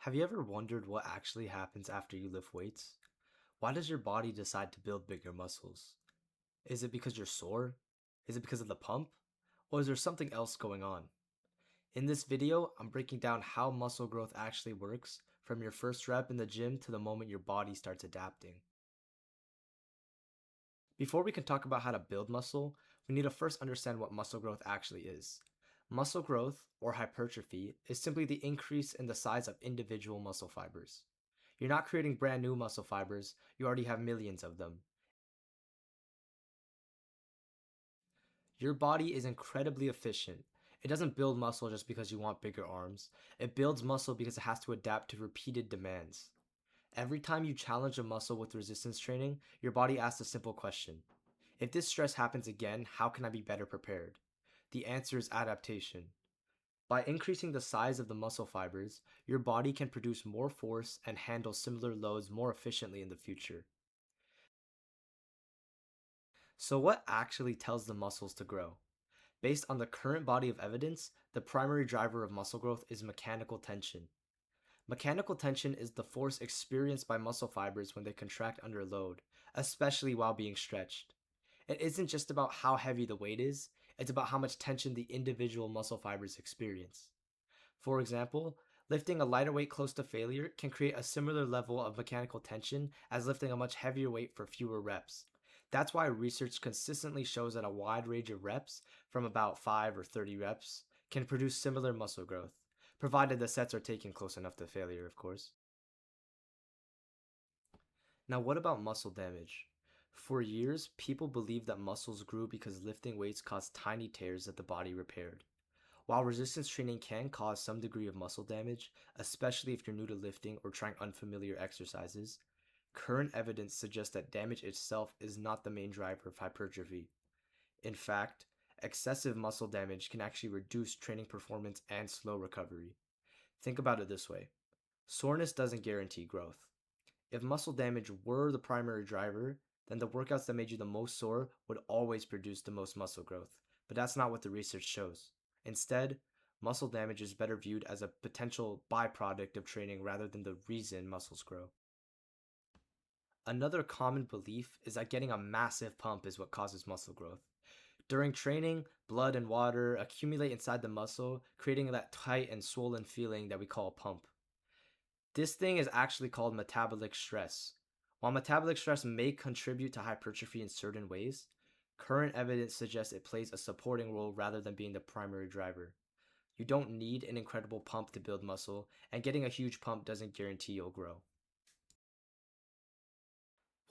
Have you ever wondered what actually happens after you lift weights? Why does your body decide to build bigger muscles? Is it because you're sore? Is it because of the pump? Or is there something else going on? In this video, I'm breaking down how muscle growth actually works from your first rep in the gym to the moment your body starts adapting. Before we can talk about how to build muscle, we need to first understand what muscle growth actually is. Muscle growth, or hypertrophy, is simply the increase in the size of individual muscle fibers. You're not creating brand new muscle fibers, you already have millions of them. Your body is incredibly efficient. It doesn't build muscle just because you want bigger arms. It builds muscle because it has to adapt to repeated demands. Every time you challenge a muscle with resistance training, your body asks a simple question. If this stress happens again, how can I be better prepared? The answer is adaptation. By increasing the size of the muscle fibers, your body can produce more force and handle similar loads more efficiently in the future. So, what actually tells the muscles to grow? Based on the current body of evidence, the primary driver of muscle growth is mechanical tension. Mechanical tension is the force experienced by muscle fibers when they contract under load, especially while being stretched. It isn't just about how heavy the weight is, it's about how much tension the individual muscle fibers experience. For example, lifting a lighter weight close to failure can create a similar level of mechanical tension as lifting a much heavier weight for fewer reps. That's why research consistently shows that a wide range of reps, from about 5 or 30 reps, can produce similar muscle growth, provided the sets are taken close enough to failure, of course. Now, what about muscle damage? For years, people believed that muscles grew because lifting weights caused tiny tears that the body repaired. While resistance training can cause some degree of muscle damage, especially if you're new to lifting or trying unfamiliar exercises, current evidence suggests that damage itself is not the main driver of hypertrophy. In fact, excessive muscle damage can actually reduce training performance and slow recovery. Think about it this way: soreness doesn't guarantee growth. If muscle damage were the primary driver, then the workouts that made you the most sore would always produce the most muscle growth. But that's not what the research shows. Instead, muscle damage is better viewed as a potential byproduct of training rather than the reason muscles grow. Another common belief is that getting a massive pump is what causes muscle growth. During training, blood and water accumulate inside the muscle, creating that tight and swollen feeling that we call a pump. This thing is actually called metabolic stress. While metabolic stress may contribute to hypertrophy in certain ways, current evidence suggests it plays a supporting role rather than being the primary driver. You don't need an incredible pump to build muscle, and getting a huge pump doesn't guarantee you'll grow.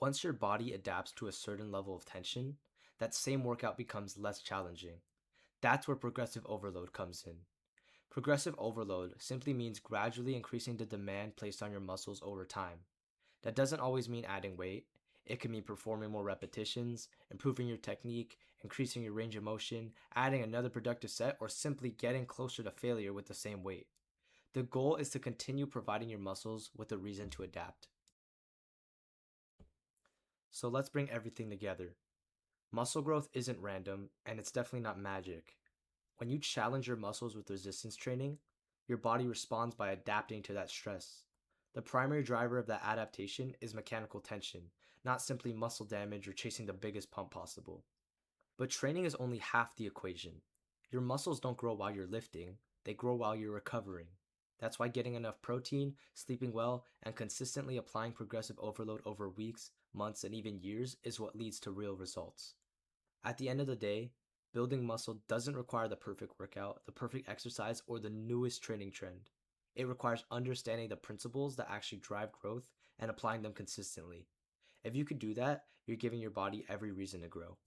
Once your body adapts to a certain level of tension, that same workout becomes less challenging. That's where progressive overload comes in. Progressive overload simply means gradually increasing the demand placed on your muscles over time. That doesn't always mean adding weight. It can mean performing more repetitions, improving your technique, increasing your range of motion, adding another productive set, or simply getting closer to failure with the same weight. The goal is to continue providing your muscles with a reason to adapt. So let's bring everything together. Muscle growth isn't random, and it's definitely not magic. When you challenge your muscles with resistance training, your body responds by adapting to that stress. The primary driver of that adaptation is mechanical tension, not simply muscle damage or chasing the biggest pump possible. But training is only half the equation. Your muscles don't grow while you're lifting, they grow while you're recovering. That's why getting enough protein, sleeping well, and consistently applying progressive overload over weeks, months, and even years is what leads to real results. At the end of the day, building muscle doesn't require the perfect workout, the perfect exercise, or the newest training trend. It requires understanding the principles that actually drive growth and applying them consistently. If you could do that, you're giving your body every reason to grow.